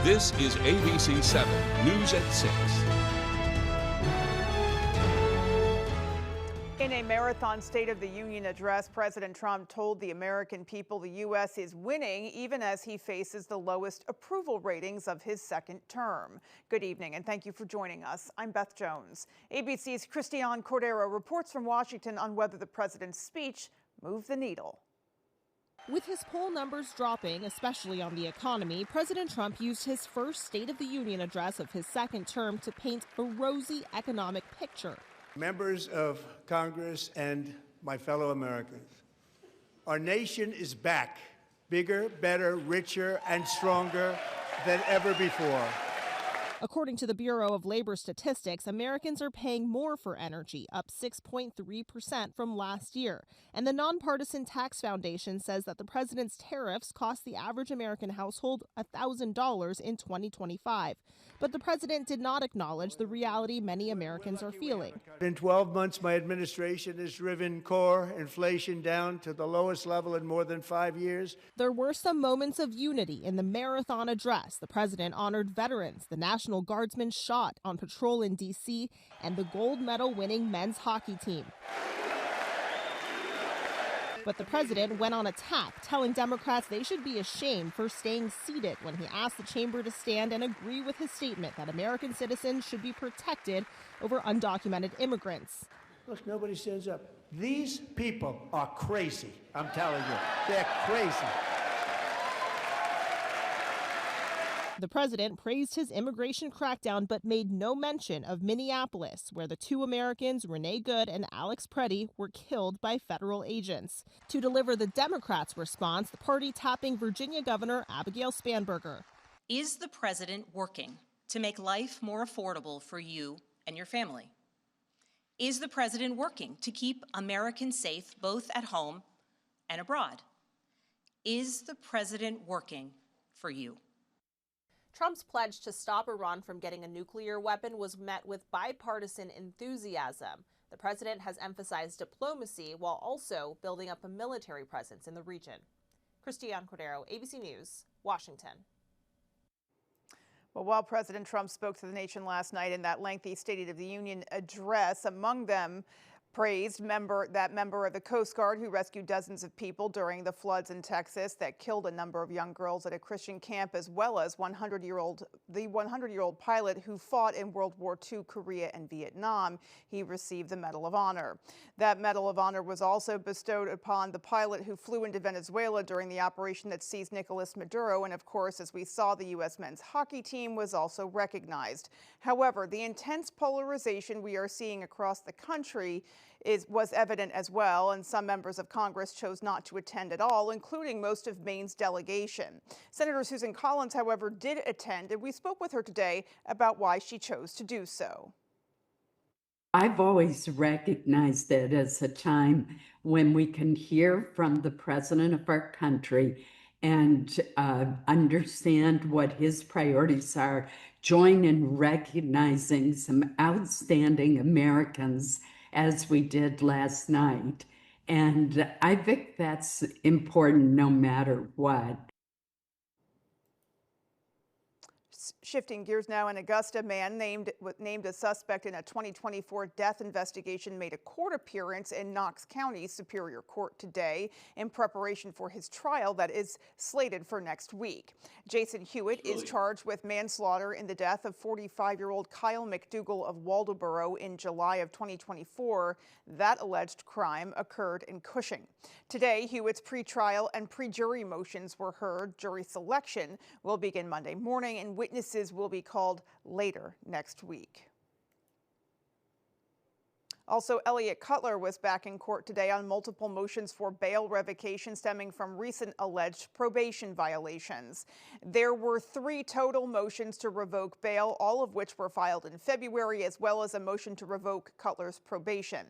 This is ABC 7 News at 6. In a marathon State of the Union address, President Trump told the American people the U.S. is winning even as he faces the lowest approval ratings of his second term. Good evening and thank you for joining us. I'm Beth Jones. ABC's Christiane Cordero reports from Washington on whether the president's speech moved the needle. With his poll numbers dropping, especially on the economy, President Trump used his first State of the Union address of his second term to paint a rosy economic picture. Members of Congress and my fellow Americans, our nation is back, bigger, better, richer, and stronger than ever before. According to the Bureau of Labor Statistics, Americans are paying more for energy, up 6.3% from last year. And the Nonpartisan Tax Foundation says that the president's tariffs cost the average American household $1,000 in 2025. But the president did not acknowledge the reality many Americans are feeling. In 12 months, my administration has driven core inflation down to the lowest level in more than 5 years. There were some moments of unity in the marathon address. The president honored veterans, the National Guardsmen shot on patrol in D.C., and the gold medal-winning men's hockey team. But the president went on attack, telling Democrats they should be ashamed for staying seated when he asked the chamber to stand and agree with his statement that American citizens should be protected over undocumented immigrants. Look, nobody stands up. These people are crazy, I'm telling you. They're crazy. The president praised his immigration crackdown but made no mention of Minneapolis, where the two Americans, Renee Good and Alex Preddy, were killed by federal agents. To deliver the Democrats' response, the party tapping Virginia Governor Abigail Spanberger. Is the president working to make life more affordable for you and your family? Is the president working to keep Americans safe both at home and abroad? Is the president working for you? Trump's pledge to stop Iran from getting a nuclear weapon was met with bipartisan enthusiasm. The president has emphasized diplomacy while also building up a military presence in the region. Christiane Cordero, ABC News, Washington. Well, while President Trump spoke to the nation last night in that lengthy State of the Union address, among them praised that member of the Coast Guard who rescued dozens of people during the floods in Texas that killed a number of young girls at a Christian camp, as well as the 100-year-old pilot who fought in World War II, Korea, and Vietnam. He received the Medal of Honor. That Medal of Honor was also bestowed upon the pilot who flew into Venezuela during the operation that seized Nicolas Maduro. And of course, as we saw, the U.S. men's hockey team was also recognized. However, the intense polarization we are seeing across the country was evident as well, and some members of Congress chose not to attend at all, including most of Maine's delegation. Senator Susan Collins, however, did attend, and we spoke with her today about why she chose to do so. I've always recognized it as a time when we can hear from the president of our country and understand what his priorities are, join in recognizing some outstanding Americans as we did last night. And I think that's important no matter what. Shifting gears now, in Augusta, a man named a suspect in a 2024 death investigation made a court appearance in Knox County Superior Court today in preparation for his trial that is slated for next week. Jason Hewitt is charged with manslaughter in the death of 45-year-old Kyle McDougal of Waldoboro in July of 2024. That alleged crime occurred in Cushing. Today, Hewitt's pretrial and pre-jury motions were heard. Jury selection will begin Monday morning, and witnesses will be called later next week. Also, Elliot Cutler was back in court today on multiple motions for bail revocation stemming from recent alleged probation violations. There were 3 total motions to revoke bail, all of which were filed in February, as well as a motion to revoke Cutler's probation.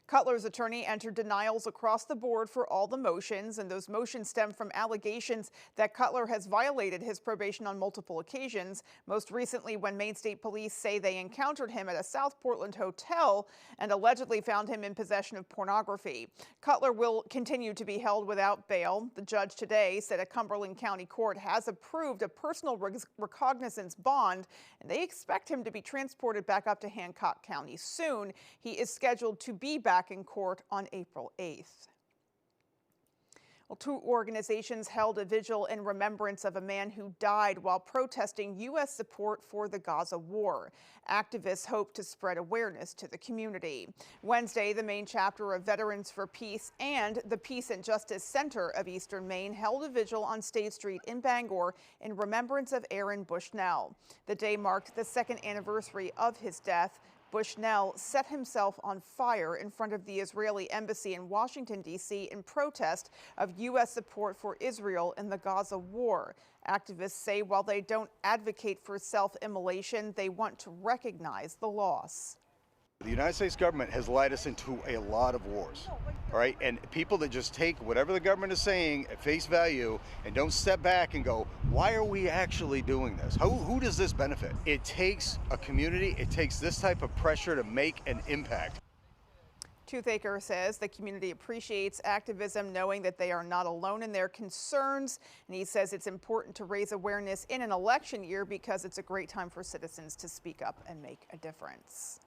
Cutler's attorney entered denials across the board for all the motions, and those motions stem from allegations that Cutler has violated his probation on multiple occasions, most recently when Maine State Police say they encountered him at a South Portland hotel and alleged allegedly found him in possession of pornography. Cutler will continue to be held without bail. The judge today said a Cumberland County court has approved a personal recognizance bond, and they expect him to be transported back up to Hancock County soon. He is scheduled to be back in court on April 8th. Well, 2 organizations held a vigil in remembrance of a man who died while protesting U.S. support for the Gaza war. Activists hope to spread awareness to the community. Wednesday, the Maine chapter of Veterans for Peace and the Peace and Justice Center of Eastern Maine held a vigil on State Street in Bangor in remembrance of Aaron Bushnell. The day marked the 2nd anniversary of his death. Bushnell set himself on fire in front of the Israeli embassy in Washington, D.C. in protest of U.S. support for Israel in the Gaza war. Activists say while they don't advocate for self-immolation, they want to recognize the loss. The United States government has led us into a lot of wars, all right? And people that just take whatever the government is saying at face value and don't step back and go, why are we actually doing this? Who does this benefit? It takes a community, it takes this type of pressure to make an impact. Toothaker says the community appreciates activism, knowing that they are not alone in their concerns. And he says it's important to raise awareness in an election year because it's a great time for citizens to speak up and make a difference.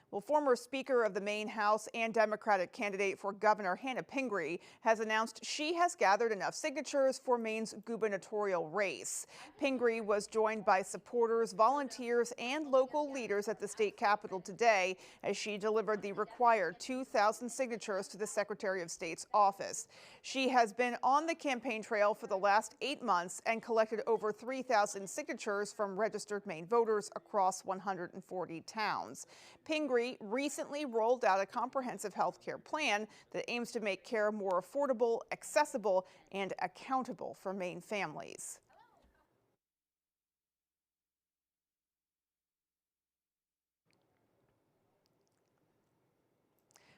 Well, former Speaker of the Maine House and Democratic candidate for governor Hannah Pingree has announced she has gathered enough signatures for Maine's gubernatorial race. Pingree was joined by supporters, volunteers, and local leaders at the state capitol today as she delivered the required 2,000 signatures to the Secretary of State's office. She has been on the campaign trail for the last 8 months and collected over 3,000 signatures from registered Maine voters across 140 towns. Pingree recently rolled out a comprehensive health care plan that aims to make care more affordable, accessible, and accountable for Maine families.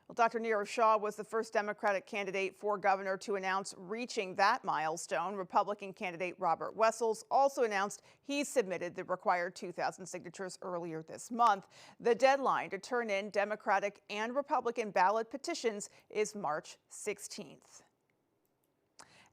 Well, Dr. Neerav Shah was the first Democratic candidate for governor to announce reaching that milestone. Republican candidate Robert Wessels also announced he submitted the required 2,000 signatures earlier this month. The deadline to turn in Democratic and Republican ballot petitions is March 16th.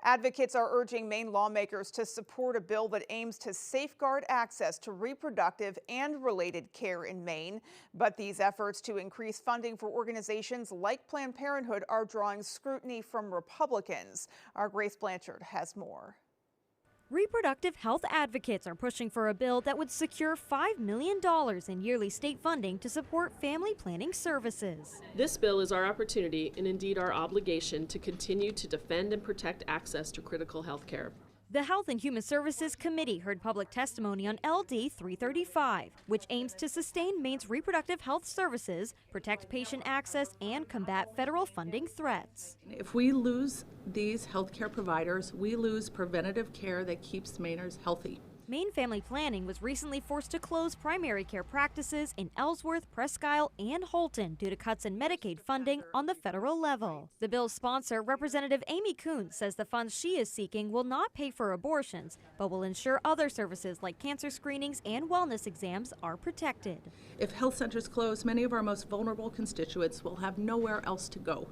Advocates are urging Maine lawmakers to support a bill that aims to safeguard access to reproductive and related care in Maine. But these efforts to increase funding for organizations like Planned Parenthood are drawing scrutiny from Republicans. Our Grace Blanchard has more. Reproductive health advocates are pushing for a bill that would secure $5 million in yearly state funding to support family planning services. This bill is our opportunity and indeed our obligation to continue to defend and protect access to critical health care. The Health and Human Services Committee heard public testimony on LD 335, which aims to sustain Maine's reproductive health services, protect patient access, and combat federal funding threats. If we lose these healthcare providers, we lose preventative care that keeps Mainers healthy. Maine Family Planning was recently forced to close primary care practices in Ellsworth, Presque Isle, and Holton due to cuts in Medicaid funding on the federal level. The bill's sponsor, Representative Amy Coons, says the funds she is seeking will not pay for abortions, but will ensure other services like cancer screenings and wellness exams are protected. If health centers close, many of our most vulnerable constituents will have nowhere else to go,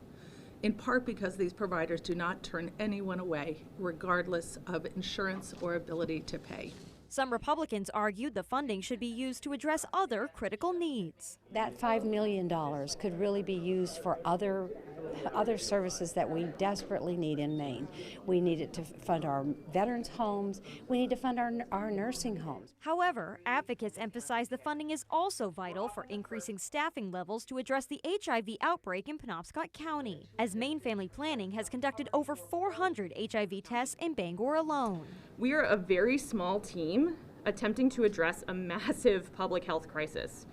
in part because these providers do not turn anyone away, regardless of insurance or ability to pay. Some Republicans argued the funding should be used to address other critical needs. That $5 million could really be used for other services that we desperately need in Maine. We need it to fund our veterans' homes. We need to fund our nursing homes. However, advocates emphasize the funding is also vital for increasing staffing levels to address the HIV outbreak in Penobscot County, as Maine Family Planning has conducted over 400 HIV tests in Bangor alone. We are a very small team attempting to address a massive public health crisis.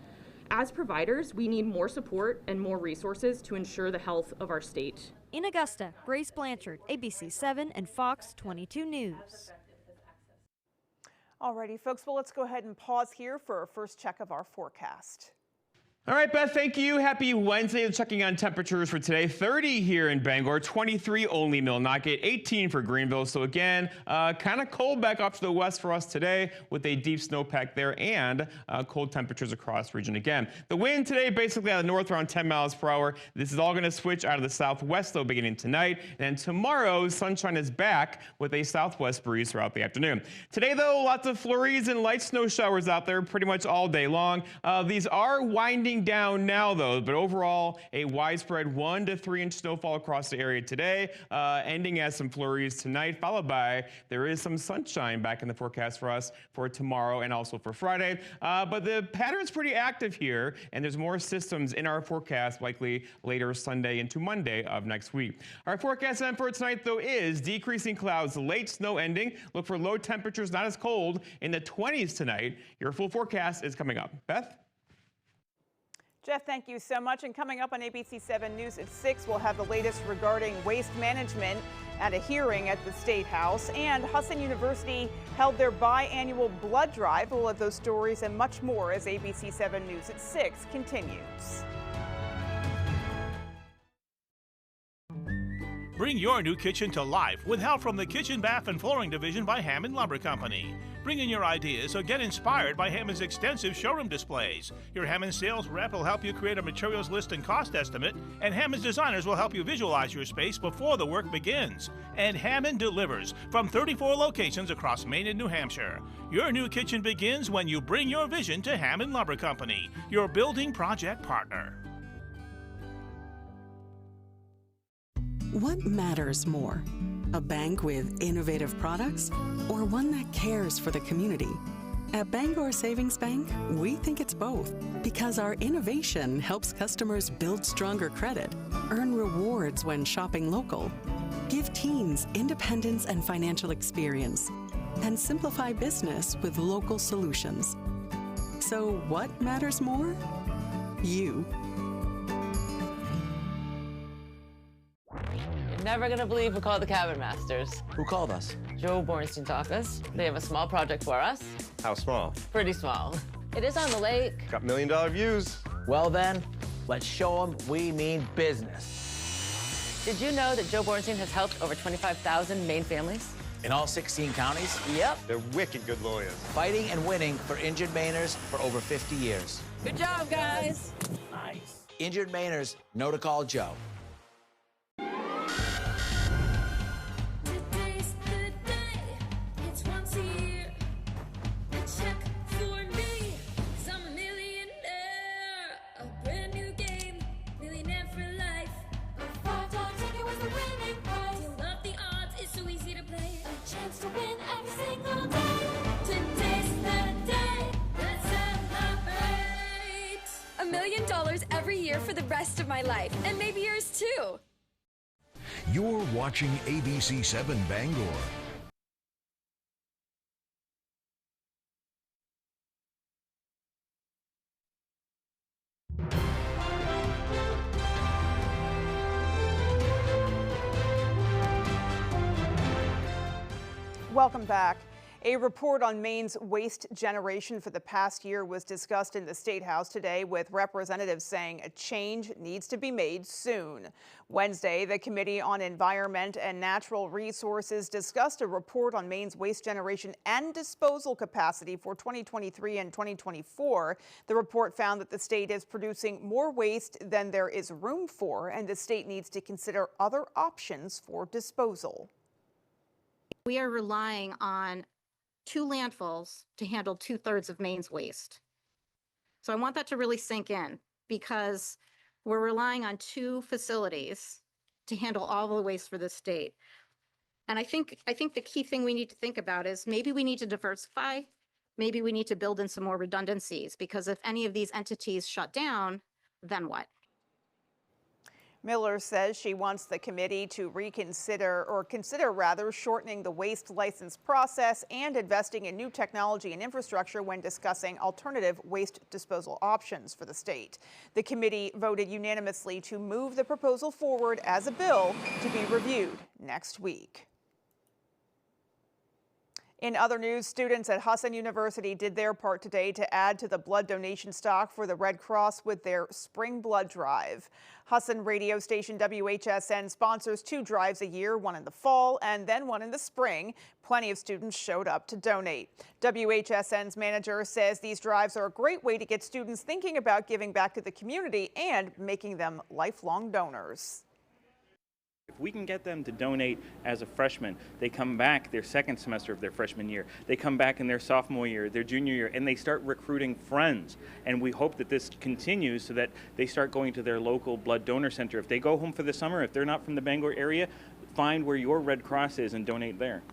As providers, we need more support and more resources to ensure the health of our state. In Augusta, Grace Blanchard, ABC 7 and Fox 22 News. Alrighty, folks, well, let's go ahead and pause here for our first check of our forecast. All right, Beth, thank you. Happy Wednesday. Checking on temperatures for today. 30 here in Bangor, 23 only Millinocket, 18 for Greenville. So again, kind of cold back up to the west for us today with a deep snowpack there and cold temperatures across the region again. The wind today basically out of the north around 10 miles per hour. This is all going to switch out of the southwest though beginning tonight. And tomorrow, sunshine is back with a southwest breeze throughout the afternoon. Today though, lots of flurries and light snow showers out there pretty much all day long. These are winding down now though, but overall a widespread 1 to 3 inch snowfall across the area today, ending as some flurries tonight, followed by there is some sunshine back in the forecast for us for tomorrow and also for Friday. But the pattern's pretty active here, and there's more systems in our forecast likely later Sunday into Monday of next week. Our forecast then for tonight though is decreasing clouds, late snow ending. Look for low temperatures, not as cold, in the 20s tonight. Your full forecast is coming up. Beth? Jeff, thank you so much. And coming up on ABC 7 News at 6, we'll have the latest regarding waste management at a hearing at the State House. And Husson University held their biannual blood drive. We'll have those stories and much more as ABC 7 News at 6 continues. Bring your new kitchen to life with help from the Kitchen, Bath, and Flooring Division by Hammond Lumber Company. Bring in your ideas or get inspired by Hammond's extensive showroom displays. Your Hammond sales rep will help you create a materials list and cost estimate, and Hammond's designers will help you visualize your space before the work begins. And Hammond delivers from 34 locations across Maine and New Hampshire. Your new kitchen begins when you bring your vision to Hammond Lumber Company, your building project partner. What matters more? A bank with innovative products or one that cares for the community? At Bangor Savings Bank, we think it's both because our innovation helps customers build stronger credit, earn rewards when shopping local, give teens independence and financial experience, and simplify business with local solutions. So what matters more? You. Never gonna believe who called the Cabin Masters. Who called us? Joe Bornstein's office. They have a small project for us. How small? Pretty small. It is on the lake. Got $1 million views. Well then, let's show them we mean business. Did you know that Joe Bornstein has helped over 25,000 Maine families? In all 16 counties? Yep. They're wicked good lawyers. Fighting and winning for injured Mainers for over 50 years. Good job, guys. Nice. Injured Mainers know to call Joe. To win every single day. Today's the day. Let's celebrate. $1 million every year for the rest of my life, and maybe yours too. You're watching ABC 7 Bangor. Welcome back. A report on Maine's waste generation for the past year was discussed in the State House today, with representatives saying a change needs to be made soon. Wednesday, the Committee on Environment and Natural Resources discussed a report on Maine's waste generation and disposal capacity for 2023 and 2024. The report found that the state is producing more waste than there is room for, and the state needs to consider other options for disposal. We are relying on 2 landfills to handle 2/3 of Maine's waste. So I want that to really sink in, because we're relying on 2 facilities to handle all the waste for the state. And I think the key thing we need to think about is maybe we need to diversify, maybe we need to build in some more redundancies, because if any of these entities shut down, then what? Miller says she wants the committee to consider shortening the waste license process and investing in new technology and infrastructure when discussing alternative waste disposal options for the state. The committee voted unanimously to move the proposal forward as a bill to be reviewed next week. In other news, students at Hassan University did their part today to add to the blood donation stock for the Red Cross with their Spring Blood Drive. Hassan radio station WHSN sponsors 2 drives a year, one in the fall and then one in the spring. Plenty of students showed up to donate. WHSN's manager says these drives are a great way to get students thinking about giving back to the community and making them lifelong donors. If we can get them to donate as a freshman, they come back their second semester of their freshman year, they come back in their sophomore year, their junior year, and they start recruiting friends. And we hope that this continues so that they start going to their local blood donor center. If they go home for the summer, if they're not from the Bangor area, find where your Red Cross is and donate there.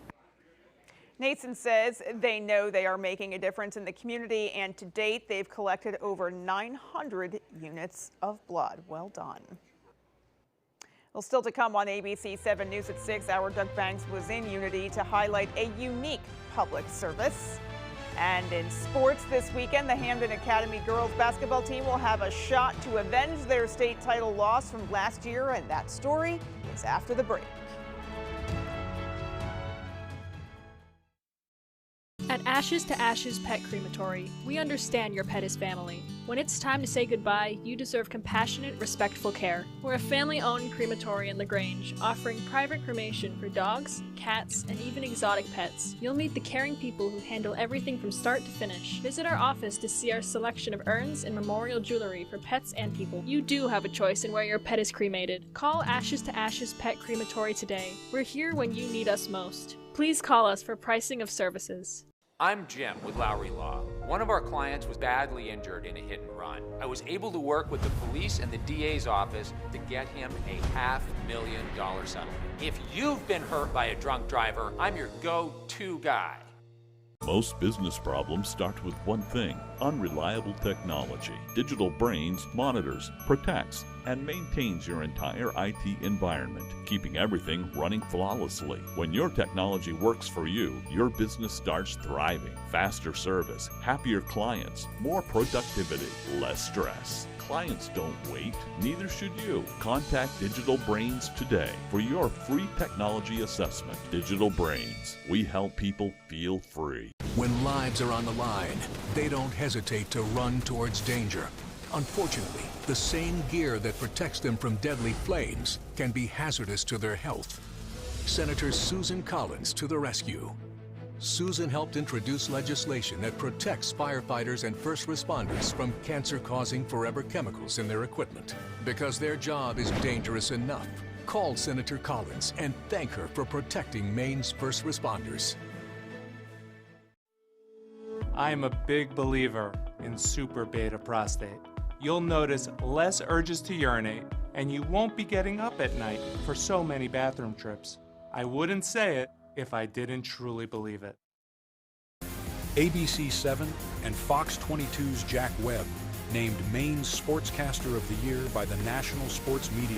Nason says they know they are making a difference in the community, and to date, they've collected over 900 units of blood. Well done. Well, still to come on ABC 7 News at 6, our Doug Banks was in Unity to highlight a unique public service. And in sports this weekend, the Hamden Academy girls basketball team will have a shot to avenge their state title loss from last year, and that story is after the break. At Ashes to Ashes Pet Crematory, we understand your pet is family. When it's time to say goodbye, you deserve compassionate, respectful care. We're a family-owned crematory in LaGrange, offering private cremation for dogs, cats, and even exotic pets. You'll meet the caring people who handle everything from start to finish. Visit our office to see our selection of urns and memorial jewelry for pets and people. You do have a choice in where your pet is cremated. Call Ashes to Ashes Pet Crematory today. We're here when you need us most. Please call us for pricing of services. I'm Jim with Lowry Law. One of our clients was badly injured in a hit and run. I was able to work with the police and the DA's office to get him a $500,000 settlement. If you've been hurt by a drunk driver, I'm your go-to guy. Most business problems start with one thing: unreliable technology. Digital Brains monitors, protects, and maintains your entire IT environment, keeping everything running flawlessly. When your technology works for you, your business starts thriving. Faster service, happier clients, more productivity, less stress. Clients don't wait, neither should you. Contact Digital Brains today for your free technology assessment. Digital Brains, we help people feel free. When lives are on the line, they don't hesitate to run towards danger. Unfortunately, the same gear that protects them from deadly flames can be hazardous to their health. Senator Susan Collins to the rescue. Susan helped introduce legislation that protects firefighters and first responders from cancer-causing forever chemicals in their equipment. Because their job is dangerous enough. Call Senator Collins and thank her for protecting Maine's first responders. I am a big believer in super beta prostate. You'll notice less urges to urinate, and you won't be getting up at night for so many bathroom trips. I wouldn't say it if I didn't truly believe it. ABC 7 and Fox 22's Jack Webb named Maine's Sportscaster of the Year by the National Sports Media